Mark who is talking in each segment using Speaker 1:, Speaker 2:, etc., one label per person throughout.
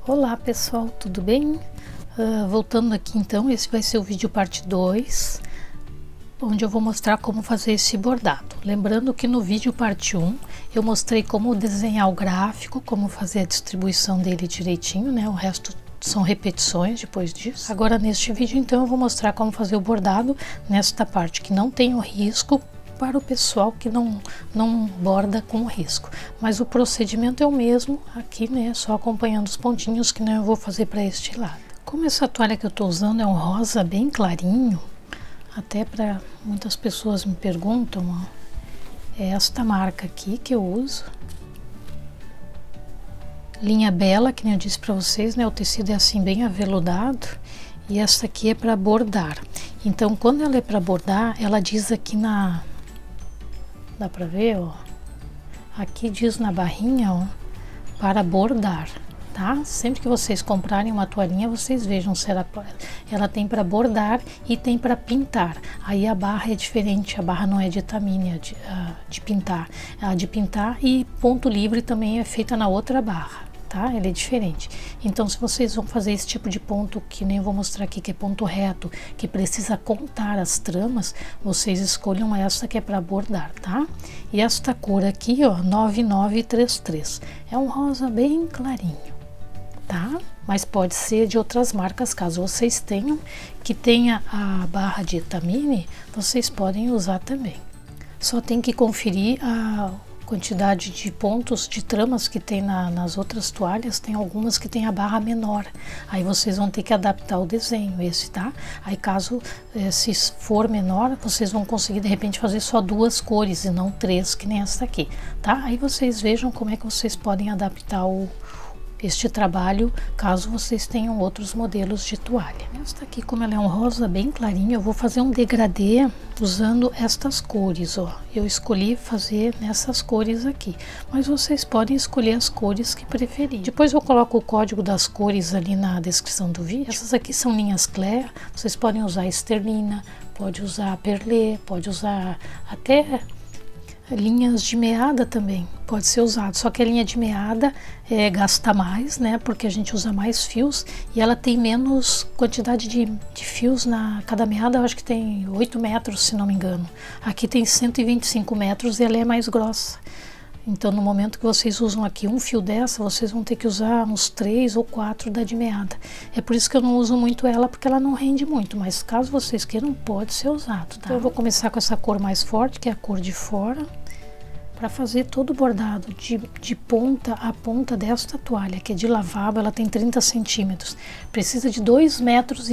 Speaker 1: Olá pessoal, tudo bem? Voltando aqui então, esse vai ser o vídeo parte 2, onde eu vou mostrar como fazer esse bordado. Lembrando que no vídeo parte 1 eu mostrei como desenhar o gráfico, como fazer a distribuição dele direitinho, né? O resto são repetições depois disso. Agora neste vídeo então eu vou mostrar como fazer o bordado nesta parte que não tem o risco, para o pessoal que não borda com risco, mas o procedimento é o mesmo aqui, né? Só acompanhando os pontinhos que eu vou fazer para este lado. Como essa toalha que eu estou usando é um rosa bem clarinho, até para muitas pessoas me perguntam, ó, é esta marca aqui que eu uso, linha Bela, que nem eu disse para vocês, né? O tecido é assim bem aveludado. E essa aqui é para bordar. Então quando ela é para bordar, ela diz aqui na... Dá pra ver, ó? Aqui diz na barrinha, ó, para bordar, tá? Sempre que vocês comprarem uma toalhinha, vocês vejam se ela tem para bordar e tem para pintar. Aí a barra é diferente, a barra não é de etamine, de pintar. A de pintar e ponto livre também é feita na outra barra, tá? Ele é diferente. Então se vocês vão fazer esse tipo de ponto, que nem eu vou mostrar aqui, que é ponto reto, que precisa contar as tramas, vocês escolham essa que é para bordar, tá? E esta cor aqui, ó, 9933, é um rosa bem clarinho, tá? Mas pode ser de outras marcas, caso vocês tenham, que tenha a barra de etamine, vocês podem usar também. Só tem que conferir a quantidade de pontos de tramas que tem nas outras toalhas. Tem algumas que tem a barra menor, aí vocês vão ter que adaptar o desenho esse, tá? Aí caso se for menor, vocês vão conseguir de repente fazer só 2 cores e não 3, que nem essa aqui, tá? Aí vocês vejam como é que vocês podem adaptar este trabalho, caso vocês tenham outros modelos de toalha. Esta aqui, como ela é um rosa bem clarinho, eu vou fazer um degradê usando estas cores, ó. Eu escolhi fazer nessas cores aqui, mas vocês podem escolher as cores que preferirem. Depois eu coloco o código das cores ali na descrição do vídeo. Essas aqui são linhas Clair, vocês podem usar esterlina, pode usar perlê, pode usar até linhas de meada também pode ser usado, só que a linha de meada gasta mais, né, porque a gente usa mais fios e ela tem menos quantidade de fios. Cada meada eu acho que tem 8 metros, se não me engano. Aqui tem 125 metros e ela é mais grossa. Então no momento que vocês usam aqui um fio dessa, vocês vão ter que usar uns 3 ou 4 da de meada. É por isso que eu não uso muito ela, porque ela não rende muito, mas caso vocês queiram, pode ser usado, tá? Então eu vou começar com essa cor mais forte, que é a cor de fora, para fazer todo o bordado de ponta a ponta desta toalha, que é de lavabo. Ela tem 30 centímetros. Precisa de 2,30 metros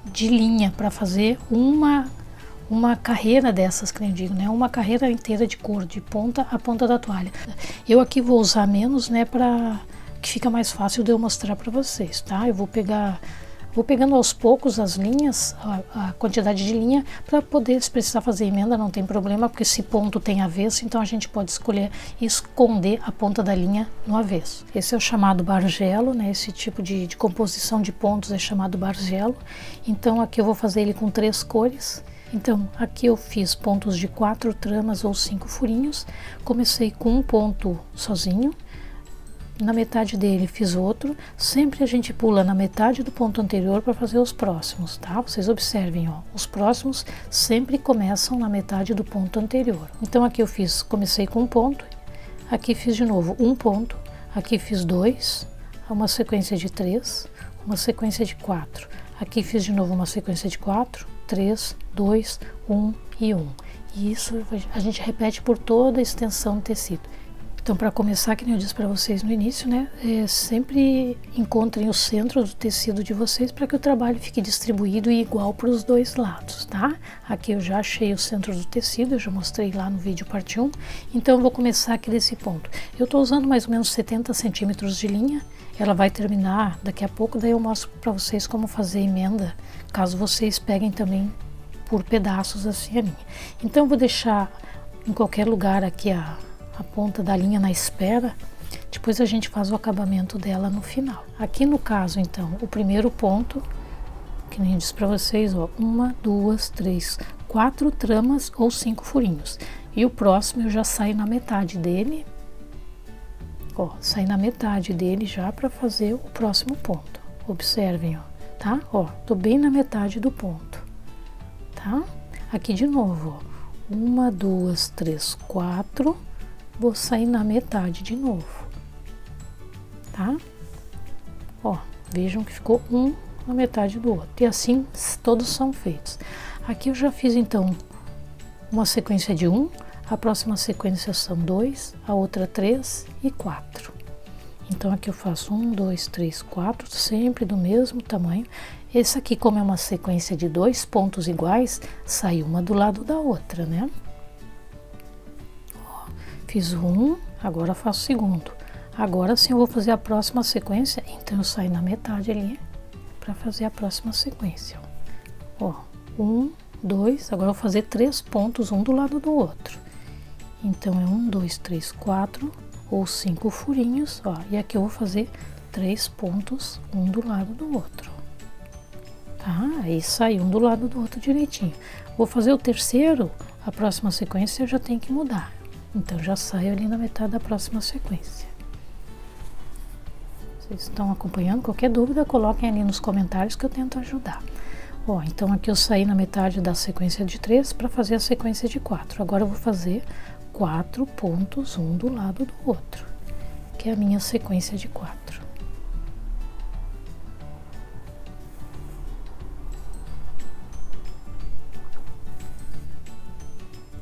Speaker 1: de linha para fazer uma carreira dessas, que eu digo, né? Uma carreira inteira de cor, de ponta a ponta da toalha. Eu aqui vou usar menos, né? Para que fica mais fácil de eu mostrar para vocês, tá? Eu vou pegando aos poucos as linhas, a quantidade de linha, para poder, se precisar fazer emenda, não tem problema, porque esse ponto tem avesso, então a gente pode escolher esconder a ponta da linha no avesso. Esse é o chamado bargelo, né? Esse tipo de composição de pontos é chamado bargelo. Então aqui eu vou fazer ele com 3 cores. Então aqui eu fiz pontos de 4 tramas ou 5 furinhos. Comecei com um ponto sozinho, na metade dele fiz outro. Sempre a gente pula na metade do ponto anterior para fazer os próximos, tá? Vocês observem, ó, os próximos sempre começam na metade do ponto anterior. Então aqui eu comecei com um ponto, aqui fiz de novo um ponto, aqui fiz 2, uma sequência de 3, uma sequência de 4, aqui fiz de novo uma sequência de 4, 3, 2, 1 e 1. E isso a gente repete por toda a extensão do tecido. Então, para começar, que nem eu disse para vocês no início, né, sempre encontrem o centro do tecido de vocês para que o trabalho fique distribuído e igual para os dois lados, tá? Aqui eu já achei o centro do tecido, eu já mostrei lá no vídeo parte 1, então eu vou começar aqui desse ponto. Eu estou usando mais ou menos 70 centímetros de linha, ela vai terminar daqui a pouco, daí eu mostro para vocês como fazer emenda, caso vocês peguem também por pedaços assim a linha. Então eu vou deixar em qualquer lugar aqui a ponta da linha na espera, depois a gente faz o acabamento dela no final. Aqui no caso então, o primeiro ponto, que nem eu disse para vocês, ó, 1, 2, 3, 4 tramas ou 5 furinhos, e o próximo eu já saio na metade dele Ó, saí na metade dele já para fazer o próximo ponto. Observem, ó, tá? Ó, tô bem na metade do ponto, tá? Aqui de novo, ó, 1, 2, 3, 4, vou sair na metade de novo, tá? Ó, vejam que ficou um na metade do outro, e assim todos são feitos. Aqui eu já fiz então uma sequência de 1, a próxima sequência são 2, a outra 3 e 4. Então aqui eu faço 1, 2, 3, 4, sempre do mesmo tamanho. Esse aqui, como é uma sequência de 2 pontos iguais, sai uma do lado da outra, né? Ó, fiz um, agora faço o segundo. Agora sim eu vou fazer a próxima sequência, então eu saio na metade ali para fazer a próxima sequência. Ó, 1, 2, agora eu vou fazer 3 pontos um do lado do outro. Então é 1, 2, 3, 4 ou 5 furinhos, ó, e aqui eu vou fazer 3 pontos um do lado do outro, tá? Aí sai um do lado do outro direitinho. Vou fazer o terceiro, a próxima sequência eu já tenho que mudar, então já saio ali na metade da próxima sequência. Vocês estão acompanhando? Qualquer dúvida, coloquem ali nos comentários que eu tento ajudar. Ó, então aqui eu saí na metade da sequência de 3 para fazer a sequência de 4. Agora eu vou fazer 4 pontos um do lado do outro, que é a minha sequência de 4.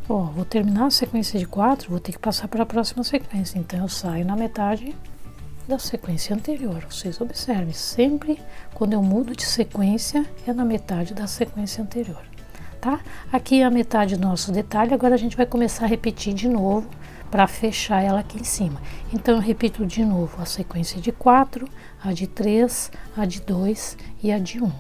Speaker 1: Ó, vou terminar a sequência de 4, vou ter que passar para a próxima sequência, então eu saio na metade da sequência anterior. Vocês observem, sempre quando eu mudo de sequência é na metade da sequência anterior, tá? Aqui é a metade do nosso detalhe. Agora a gente vai começar a repetir de novo para fechar ela aqui em cima. Então eu repito de novo a sequência de 4, a de 3, a de 2 e a de 1.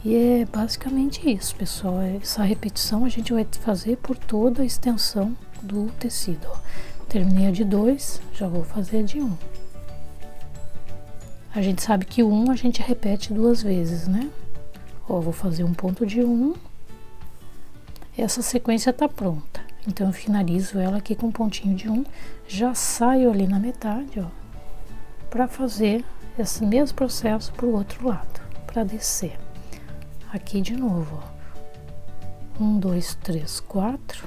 Speaker 1: E é basicamente isso, pessoal. Essa repetição a gente vai fazer por toda a extensão do tecido. Ó. Terminei a de 2, já vou fazer a de 1. A gente sabe que o 1 a gente repete 2 vezes, né? Ó, vou fazer um ponto de 1. Essa sequência tá pronta. Então eu finalizo ela aqui com um pontinho de 1. Já saio ali na metade, ó, para fazer esse mesmo processo pro outro lado, para descer. Aqui de novo, ó. 1, 2, 3, 4,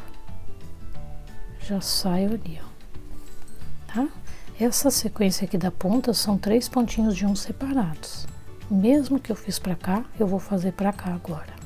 Speaker 1: já saio ali, ó, tá? Essa sequência aqui da ponta são 3 pontinhos de 1 separados. O mesmo que eu fiz pra cá, eu vou fazer pra cá agora.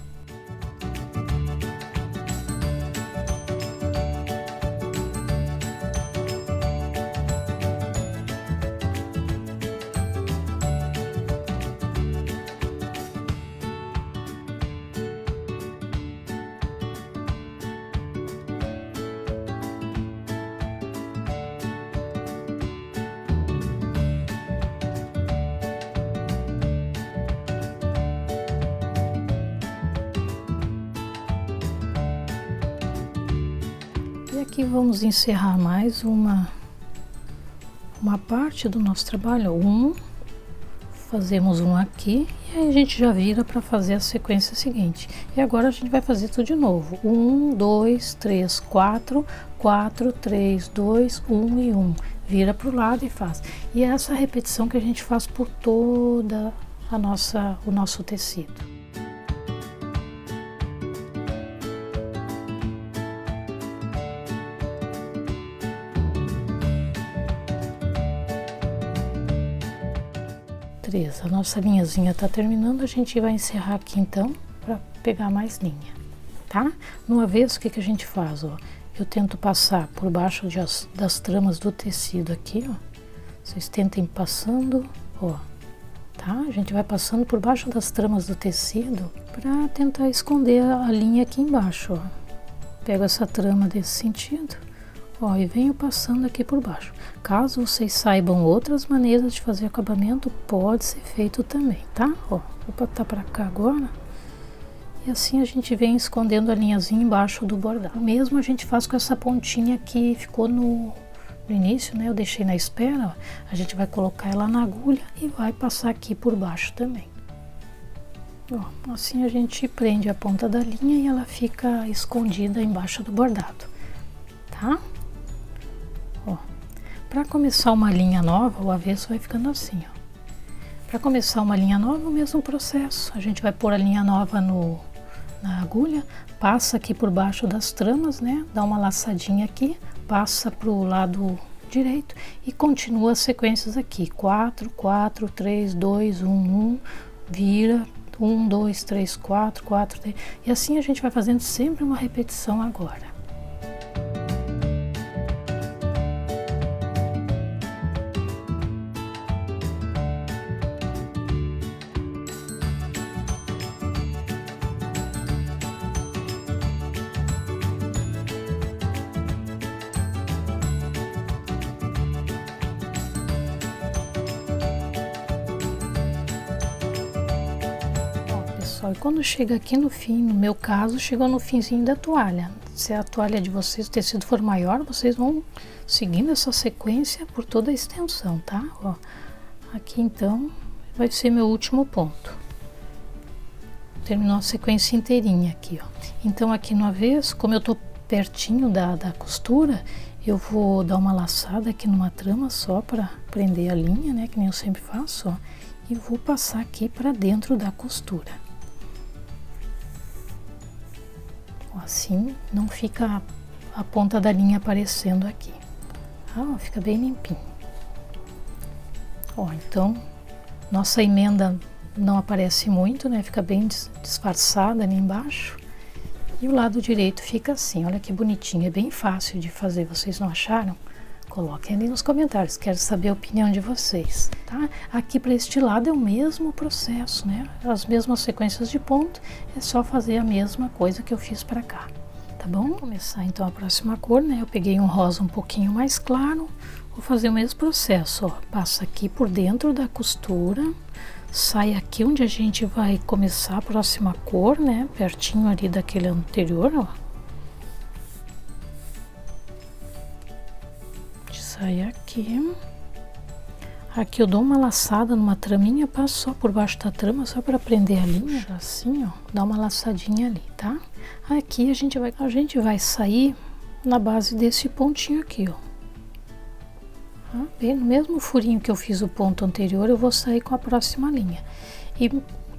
Speaker 1: Aqui vamos encerrar mais uma parte do nosso trabalho. Fazemos um aqui e aí a gente já vira para fazer a sequência seguinte. E agora a gente vai fazer tudo de novo. 1, 2, 3, 4, 4, 3, 2, 1 e 1. Vira para o lado e faz. E é essa repetição que a gente faz por toda o nosso tecido. A nossa linhazinha tá terminando, a gente vai encerrar aqui então para pegar mais linha, tá? No avesso, o que a gente faz, ó? Eu tento passar por baixo das tramas do tecido aqui, ó. Vocês tentem passando, ó, tá? A gente vai passando por baixo das tramas do tecido para tentar esconder a linha aqui embaixo, ó. Pego essa trama desse sentido, ó, e venho passando aqui por baixo. Caso vocês saibam outras maneiras de fazer acabamento, pode ser feito também, tá? Ó, vou botar pra cá agora E assim a gente vem escondendo a linhazinha embaixo do bordado. O mesmo a gente faz com essa pontinha que ficou no início, né? Eu deixei na espera, ó. A gente vai colocar ela na agulha e vai passar aqui por baixo também. Ó, assim a gente prende a ponta da linha e ela fica escondida embaixo do bordado, tá? Ó, para começar uma linha nova, o avesso vai ficando assim, ó. Para começar uma linha nova, o mesmo processo. A gente vai pôr a linha nova na agulha, passa aqui por baixo das tramas, né? Dá uma laçadinha aqui, passa pro lado direito e continua as sequências aqui. 4, 4, 3, 2, 1, 1, vira, 1, 2, 3, 4, 4, 3. E assim a gente vai fazendo sempre uma repetição agora. E quando chega aqui no fim, no meu caso, chegou no finzinho da toalha. Se a toalha de vocês, o tecido for maior, vocês vão seguindo essa sequência por toda a extensão, tá? Ó, aqui então vai ser meu último ponto. Terminou a sequência inteirinha aqui, ó. Então aqui no avesso, como eu tô pertinho da costura, eu vou dar uma laçada aqui numa trama só para prender a linha, né? Que nem eu sempre faço, ó. E vou passar aqui para dentro da costura. Assim não fica a ponta da linha aparecendo aqui. Ó, fica bem limpinho. Ó, então nossa emenda não aparece muito, né? Fica bem disfarçada ali embaixo. E o lado direito fica assim, olha que bonitinho. É bem fácil de fazer, vocês não acharam? Coloquem ali nos comentários, quero saber a opinião de vocês, tá? Aqui para este lado é o mesmo processo, né? As mesmas sequências de ponto, é só fazer a mesma coisa que eu fiz para cá, tá bom? Vou começar então a próxima cor, né? Eu peguei um rosa um pouquinho mais claro, vou fazer o mesmo processo, ó. Passa aqui por dentro da costura, sai aqui onde a gente vai começar a próxima cor, né? Pertinho ali daquele anterior, ó. Sai aqui. Aqui eu dou uma laçada numa traminha, passo só por baixo da trama, só para prender a linha, assim, ó, dá uma laçadinha ali, tá? Aqui a gente vai sair na base desse pontinho aqui, ó. Tá? Bem, no mesmo furinho que eu fiz o ponto anterior, eu vou sair com a próxima linha. E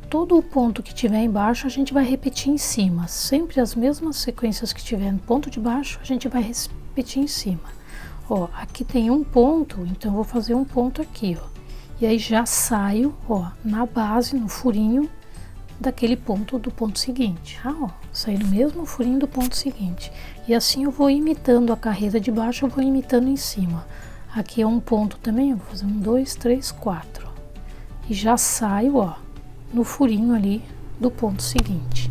Speaker 1: todo o ponto que tiver embaixo, a gente vai repetir em cima. Sempre as mesmas sequências que tiver no ponto de baixo, a gente vai repetir em cima. Ó, aqui tem um ponto, então eu vou fazer um ponto aqui, ó. E aí já saio, ó, na base, no furinho daquele ponto do ponto seguinte. Ah, ó, saí no mesmo furinho do ponto seguinte. E assim eu vou imitando a carreira de baixo, eu vou imitando em cima. Aqui é um ponto também, eu vou fazer 1, 2, 3, 4. E já saio, ó, no furinho ali do ponto seguinte.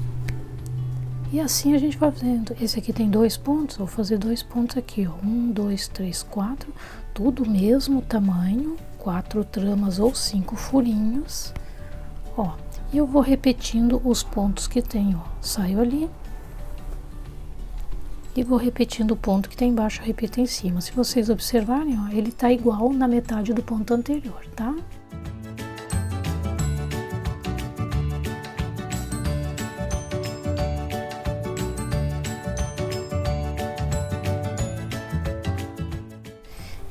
Speaker 1: E assim a gente vai fazendo. Esse aqui tem 2 pontos, vou fazer 2 pontos aqui, ó. 1, 2, 3, 4, tudo mesmo tamanho, 4 tramas ou 5 furinhos, ó. E eu vou repetindo os pontos que tem, ó. Saio ali e vou repetindo o ponto que tem embaixo, eu repito em cima. Se vocês observarem, ó, ele tá igual na metade do ponto anterior, tá?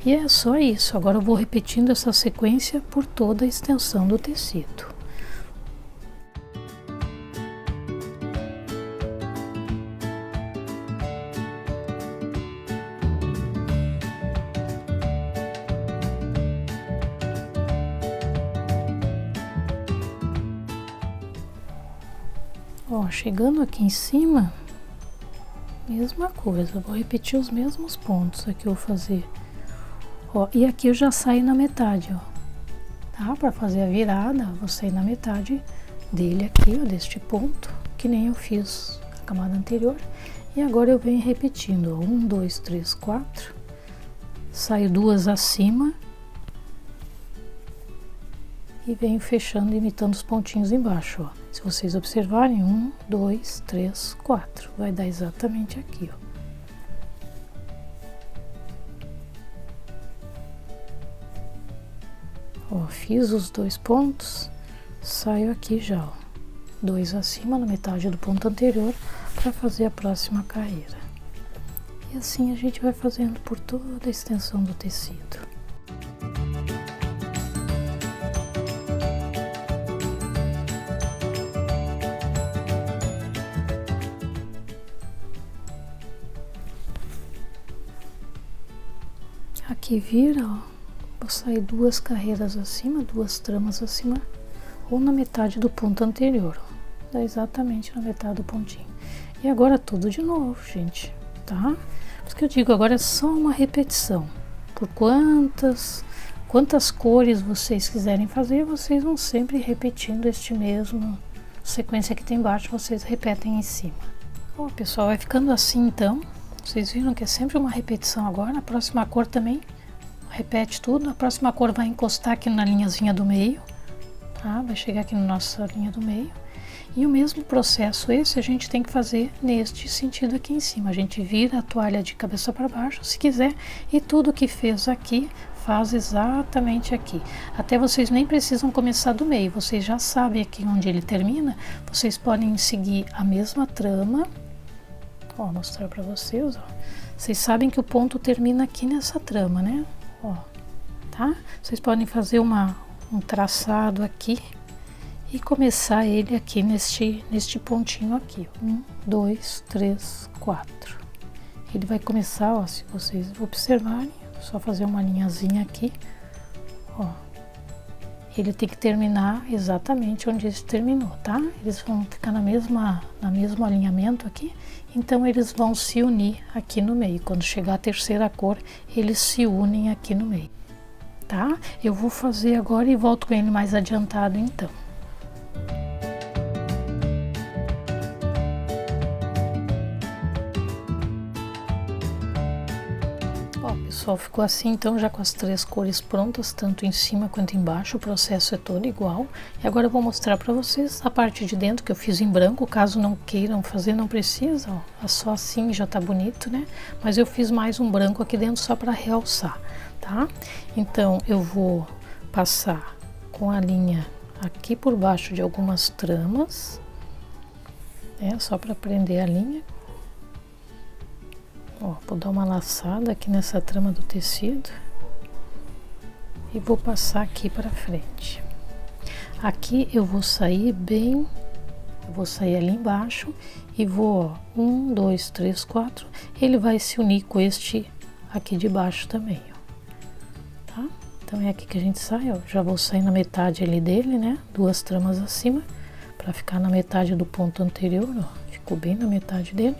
Speaker 1: E é só isso, agora eu vou repetindo essa sequência por toda a extensão do tecido. Ó, chegando aqui em cima, mesma coisa, eu vou repetir os mesmos pontos aqui, eu vou fazer. Ó, e aqui eu já saio na metade, ó, tá? Para fazer a virada, vou sair na metade dele aqui, ó, deste ponto, que nem eu fiz a camada anterior. E agora eu venho repetindo, ó, 1, 2, 3, 4, saio 2 acima e venho fechando, imitando os pontinhos embaixo, ó. Se vocês observarem, 1, 2, 3, 4, vai dar exatamente aqui, ó. Ó, fiz os 2 pontos, saio aqui já, ó, 2 acima na metade do ponto anterior para fazer a próxima carreira. E assim a gente vai fazendo por toda a extensão do tecido. Aqui vira, ó, vou sair 2 carreiras acima, 2 tramas acima, ou na metade do ponto anterior, ó. Dá exatamente na metade do pontinho. E agora tudo de novo, gente, tá? Por isso que eu digo, agora é só uma repetição. Por quantas cores vocês quiserem fazer, vocês vão sempre repetindo este mesmo sequência que tem embaixo, vocês repetem em cima. Ó, pessoal, vai ficando assim então. Vocês viram que é sempre uma repetição agora. A próxima cor também repete tudo. A próxima cor vai encostar aqui na linhazinha do meio, tá? Vai chegar aqui na nossa linha do meio. E o mesmo processo esse a gente tem que fazer neste sentido aqui em cima. A gente vira a toalha de cabeça para baixo, se quiser, e tudo que fez aqui, faz exatamente aqui. Até vocês nem precisam começar do meio, vocês já sabem aqui onde ele termina. Vocês podem seguir a mesma trama. Ó, mostrar para vocês, ó. Vocês sabem que o ponto termina aqui nessa trama, né? Ó, tá? Vocês podem fazer um traçado aqui e começar ele aqui neste pontinho aqui. 1, 2, 3, 4. Ele vai começar, ó, se vocês observarem, só fazer uma linhazinha aqui, ó. Ele tem que terminar exatamente onde ele terminou, tá? Eles vão ficar no mesmo alinhamento aqui, então eles vão se unir aqui no meio. Quando chegar a terceira cor, eles se unem aqui no meio, tá? Eu vou fazer agora e volto com ele mais adiantado então. Ó, pessoal, ficou assim então, já com as 3 cores prontas, tanto em cima quanto embaixo. O processo é todo igual. E agora eu vou mostrar para vocês a parte de dentro que eu fiz em branco. Caso não queiram fazer, não precisa, ó, é só assim, já tá bonito, né? Mas eu fiz mais um branco aqui dentro só para realçar, tá? Então eu vou passar com a linha aqui por baixo de algumas tramas, né? Só para prender a linha. Ó, vou dar uma laçada aqui nessa trama do tecido e vou passar aqui para frente. Aqui eu vou sair ali embaixo e vou, ó, 1, 2, 3, 4, ele vai se unir com este aqui de baixo também, ó, tá? Então é aqui que a gente sai, ó, já vou sair na metade ali dele, né? 2 tramas acima, para ficar na metade do ponto anterior, ó, ficou bem na metade dele.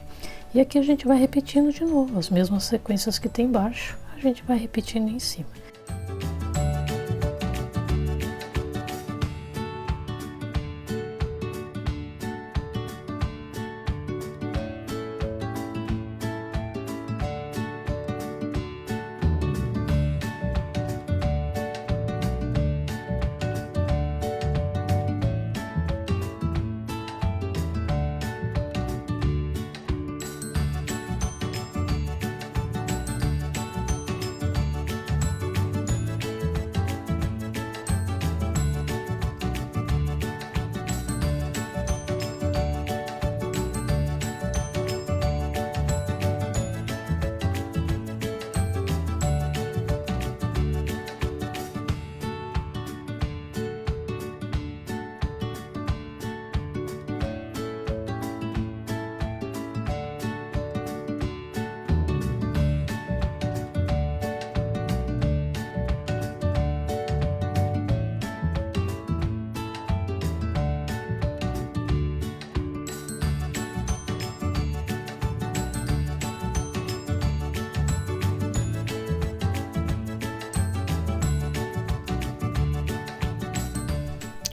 Speaker 1: E aqui a gente vai repetindo de novo, as mesmas sequências que tem embaixo, a gente vai repetindo em cima.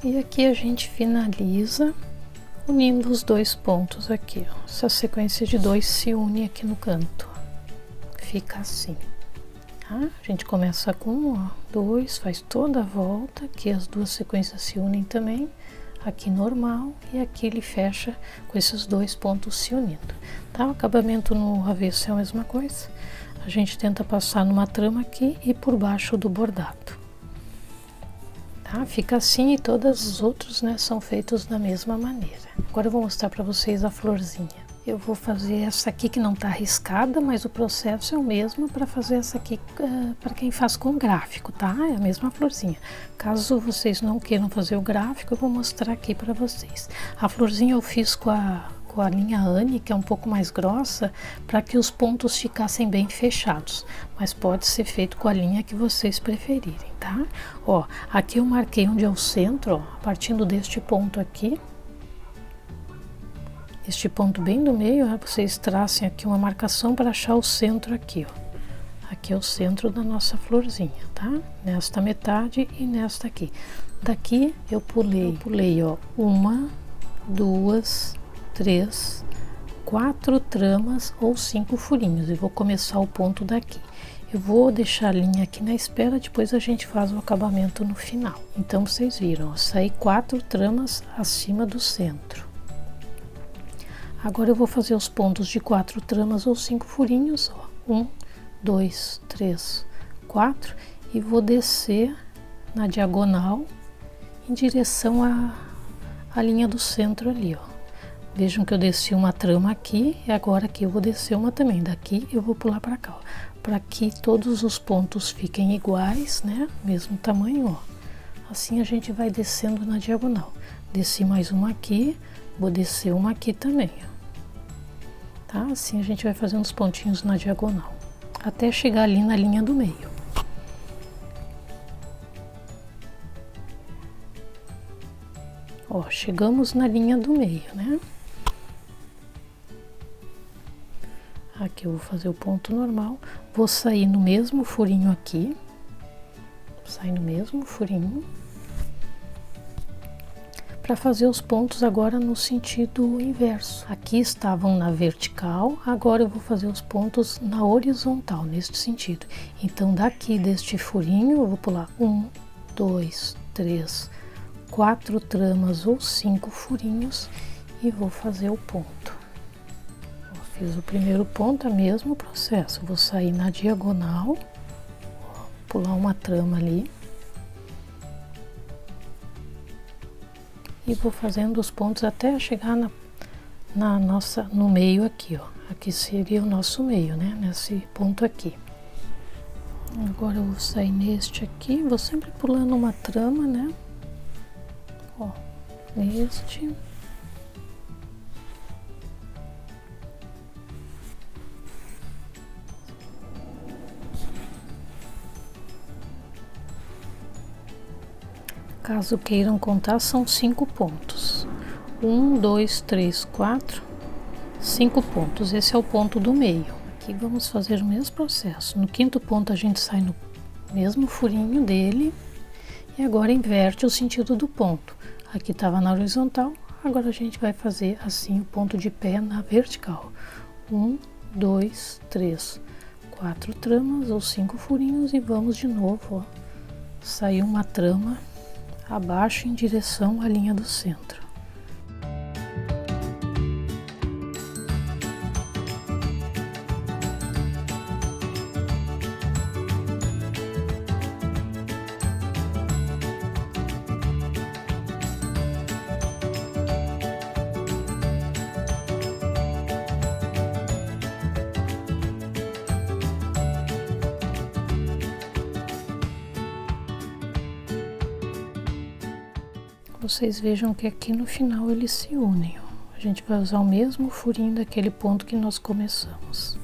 Speaker 1: E aqui a gente finaliza unindo os 2 pontos aqui, ó. Essa sequência de 2 se une aqui no canto, fica assim, tá? A gente começa com 1, ó, 2, faz toda a volta, aqui as 2 sequências se unem também, aqui normal, e aqui ele fecha com esses dois pontos se unindo, tá? O acabamento no avesso é a mesma coisa, a gente tenta passar numa trama aqui e por baixo do bordado, tá? Fica assim, e todos os outros, né, são feitos da mesma maneira. Agora eu vou mostrar para vocês a florzinha. Eu vou fazer essa aqui que não tá riscada, mas o processo é o mesmo para fazer essa aqui para quem faz com gráfico, tá? É a mesma florzinha. Caso vocês não queiram fazer o gráfico, eu vou mostrar aqui para vocês. A florzinha eu fiz com a linha Anne, que é um pouco mais grossa, para que os pontos ficassem bem fechados, mas pode ser feito com a linha que vocês preferirem, tá? Ó, aqui eu marquei onde é o centro, ó, partindo deste ponto aqui. Este ponto bem do meio, vocês tracem aqui uma marcação para achar o centro aqui, ó. Aqui é o centro da nossa florzinha, tá? Nesta metade e nesta aqui. Daqui eu pulei, ó, 1, 2, 3, 4 tramas ou 5 furinhos. E vou começar o ponto daqui. Eu vou deixar a linha aqui na espera, depois a gente faz o acabamento no final. Então vocês viram, ó, saí 4 tramas acima do centro. Agora eu vou fazer os pontos de 4 tramas ou 5 furinhos, ó, 1, 2, 3, 4, e vou descer na diagonal em direção à linha do centro ali, ó. Vejam que eu desci uma trama aqui e agora aqui eu vou descer uma também. Daqui eu vou pular para cá, ó, para que todos os pontos fiquem iguais, né? Mesmo tamanho, ó. Assim a gente vai descendo na diagonal. Desci mais uma aqui. Vou descer uma aqui também, ó. Tá? Assim a gente vai fazendo os pontinhos na diagonal, até chegar ali na linha do meio. Ó, chegamos na linha do meio, né? Aqui eu vou fazer o ponto normal, vou sair no mesmo furinho aqui, sair no mesmo furinho, para fazer os pontos agora no sentido inverso. Aqui estavam na vertical, agora eu vou fazer os pontos na horizontal, neste sentido. Então daqui deste furinho eu vou pular 1, 2, 3, 4 tramas ou 5 furinhos e vou fazer o ponto. Fiz o primeiro ponto, é o mesmo processo. Vou sair na diagonal, pular uma trama ali. E vou fazendo os pontos até chegar no meio aqui, ó. Aqui seria o nosso meio, né? Nesse ponto aqui. Agora eu vou sair neste aqui, vou sempre pulando uma trama, né? Ó, neste. Caso queiram contar, são 5 pontos. 1, 2, 3, 4, 5 pontos. Esse é o ponto do meio. Aqui vamos fazer o mesmo processo. No quinto ponto a gente sai no mesmo furinho dele e agora inverte o sentido do ponto. Aqui estava na horizontal, agora a gente vai fazer assim o ponto de pé na vertical. 1, 2, 3, 4 tramas ou 5 furinhos e vamos de novo, ó. Sair uma trama abaixo em direção à linha do centro. Vocês vejam que aqui no final eles se unem, ó. A gente vai usar o mesmo furinho daquele ponto que nós começamos.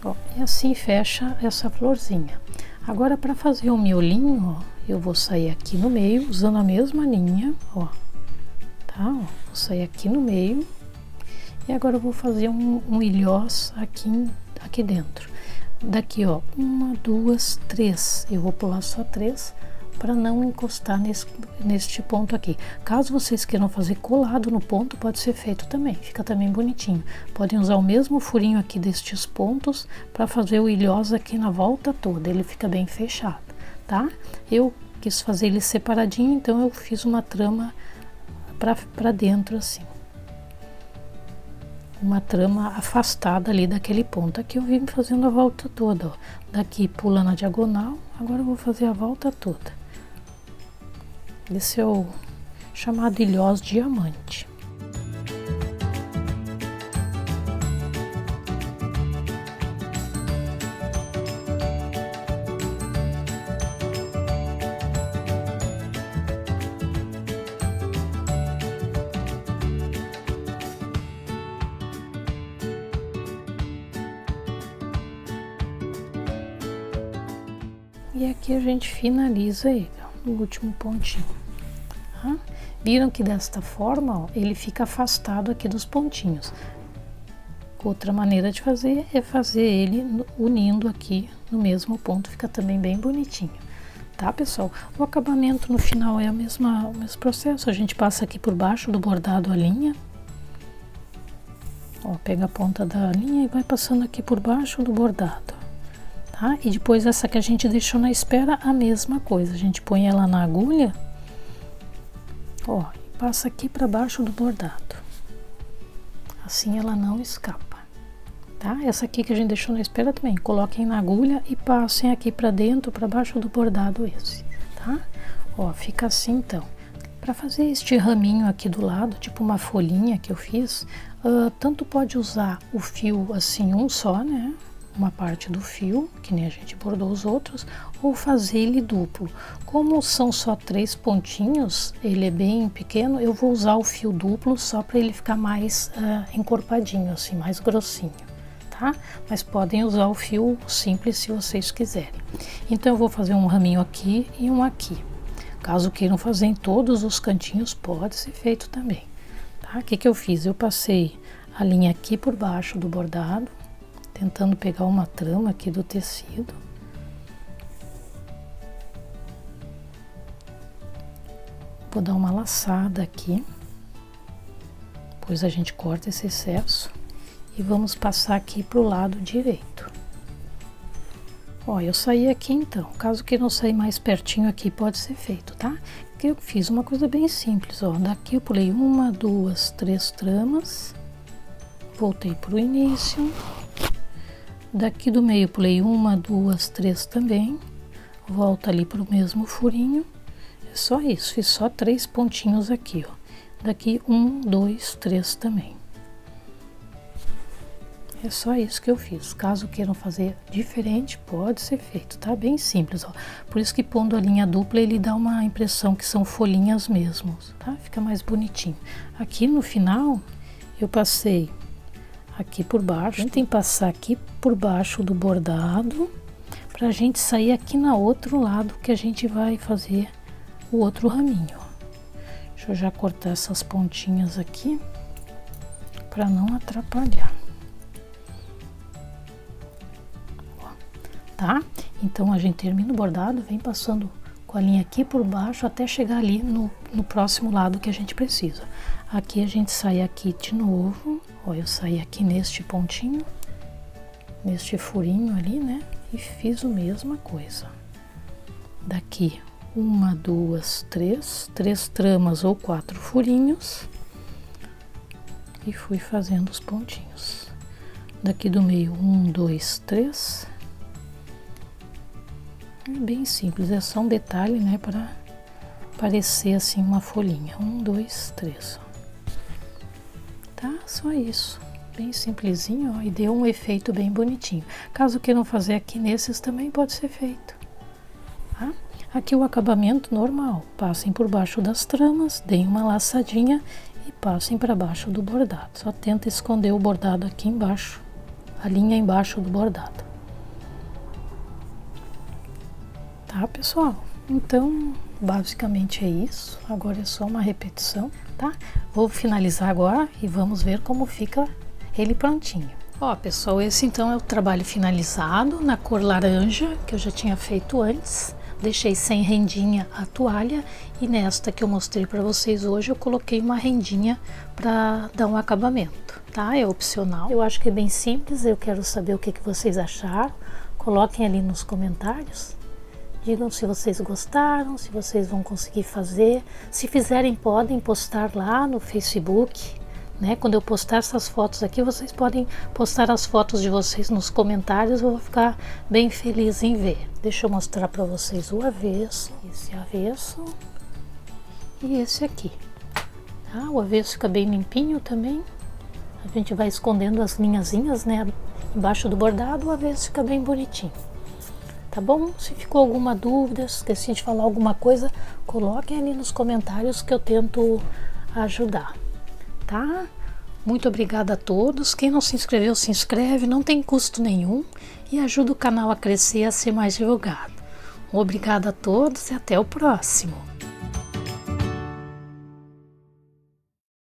Speaker 1: Ó, e assim fecha essa florzinha. Agora para fazer o miolinho, ó, eu vou sair aqui no meio usando a mesma linha, ó. Tá? Ó, vou sair aqui no meio e agora eu vou fazer um ilhós aqui dentro. Daqui, ó, 1, 2, 3, eu vou pular só 3 para não encostar neste ponto aqui. Caso vocês queiram fazer colado no ponto, pode ser feito também, fica também bonitinho. Podem usar o mesmo furinho aqui destes pontos para fazer o ilhós aqui na volta toda, ele fica bem fechado, tá? Eu quis fazer ele separadinho, então eu fiz uma trama para dentro assim. Uma trama afastada ali daquele ponto. Aqui eu vim fazendo a volta toda, ó. Daqui pula na diagonal, agora eu vou fazer a volta toda. Esse é o chamado ilhós diamante. E aqui a gente finaliza ele, ó, no último pontinho. Tá? Viram que desta forma, ó, ele fica afastado aqui dos pontinhos. Outra maneira de fazer é fazer ele unindo aqui no mesmo ponto, fica também bem bonitinho. Tá, pessoal? O acabamento no final é o mesmo processo, a gente passa aqui por baixo do bordado a linha. Ó, pega a ponta da linha e vai passando aqui por baixo do bordado. Tá? E depois essa que a gente deixou na espera, a mesma coisa, a gente põe ela na agulha, ó, e passa aqui para baixo do bordado, assim ela não escapa, tá? Essa aqui que a gente deixou na espera também, coloquem na agulha e passem aqui para dentro, para baixo do bordado esse, tá? Ó, fica assim então. Para fazer este raminho aqui do lado, tipo uma folhinha que eu fiz, tanto pode usar o fio assim, um só, né? Uma parte do fio, que nem a gente bordou os outros, ou fazer ele duplo. Como são só 3 pontinhos, ele é bem pequeno, eu vou usar o fio duplo só para ele ficar mais encorpadinho, assim, mais grossinho, tá? Mas podem usar o fio simples se vocês quiserem. Então eu vou fazer um raminho aqui e um aqui. Caso queiram fazer em todos os cantinhos, pode ser feito também, tá? O que que eu fiz? Eu passei a linha aqui por baixo do bordado, tentando pegar uma trama aqui do tecido. Vou dar uma laçada aqui, depois a gente corta esse excesso e vamos passar aqui pro lado direito. Ó, eu saí aqui então, caso que não sair mais pertinho aqui, pode ser feito, tá? Que eu fiz uma coisa bem simples, ó, daqui eu pulei 1, 2, 3 tramas, voltei pro início. Daqui do meio pulei 1, 2, 3 também, volta ali para o mesmo furinho, é só isso, fiz só 3 pontinhos aqui, ó. Daqui 1, 2, 3 também. É só isso que eu fiz. Caso queiram fazer diferente, pode ser feito, tá? Bem simples, ó. Por isso que pondo a linha dupla ele dá uma impressão que são folhinhas mesmo, tá? Fica mais bonitinho. Aqui no final eu passei aqui por baixo, tentem passar aqui por baixo do bordado, pra gente sair aqui na outro lado que a gente vai fazer o outro raminho. Deixa eu já cortar essas pontinhas aqui, pra não atrapalhar. Ó, tá? Então a gente termina o bordado, vem passando com a linha aqui por baixo até chegar ali no próximo lado que a gente precisa. Aqui a gente sai aqui de novo, ó, eu saí aqui neste pontinho, neste furinho ali, né? E fiz a mesma coisa. Daqui 1, 2, 3, 3 tramas ou 4 furinhos e fui fazendo os pontinhos. Daqui do meio 1, 2, 3. É bem simples, é só um detalhe, né, para parecer assim uma folhinha. 1, 2, 3. Tá? Só isso. Bem simplesinho, ó, e deu um efeito bem bonitinho. Caso queiram fazer aqui nesses também pode ser feito. Tá? Aqui o acabamento normal. Passem por baixo das tramas, deem uma laçadinha e passem para baixo do bordado. Só tenta esconder o bordado aqui embaixo, a linha embaixo do bordado. Tá, pessoal? Então, basicamente é isso. Agora é só uma repetição, tá? Vou finalizar agora e vamos ver como fica ele prontinho. Ó, pessoal, esse então é o trabalho finalizado na cor laranja, que eu já tinha feito antes. Deixei sem rendinha a toalha e nesta que eu mostrei para vocês hoje eu coloquei uma rendinha para dar um acabamento, tá? É opcional. Eu acho que é bem simples, eu quero saber o que vocês acharam. Coloquem ali nos comentários. Digam se vocês gostaram, se vocês vão conseguir fazer. Se fizerem, podem postar lá no Facebook, né? Quando eu postar essas fotos aqui, vocês podem postar as fotos de vocês nos comentários. Eu vou ficar bem feliz em ver. Deixa eu mostrar para vocês o avesso, esse avesso e esse aqui. Tá? O avesso fica bem limpinho também. A gente vai escondendo as linhazinhas, né? Embaixo do bordado, o avesso fica bem bonitinho. Tá bom? Se ficou alguma dúvida, esqueci de falar alguma coisa, coloquem ali nos comentários que eu tento ajudar, tá? Muito obrigada a todos. Quem não se inscreveu, se inscreve, não tem custo nenhum e ajuda o canal a crescer, a ser mais divulgado. Obrigada a todos e até o próximo.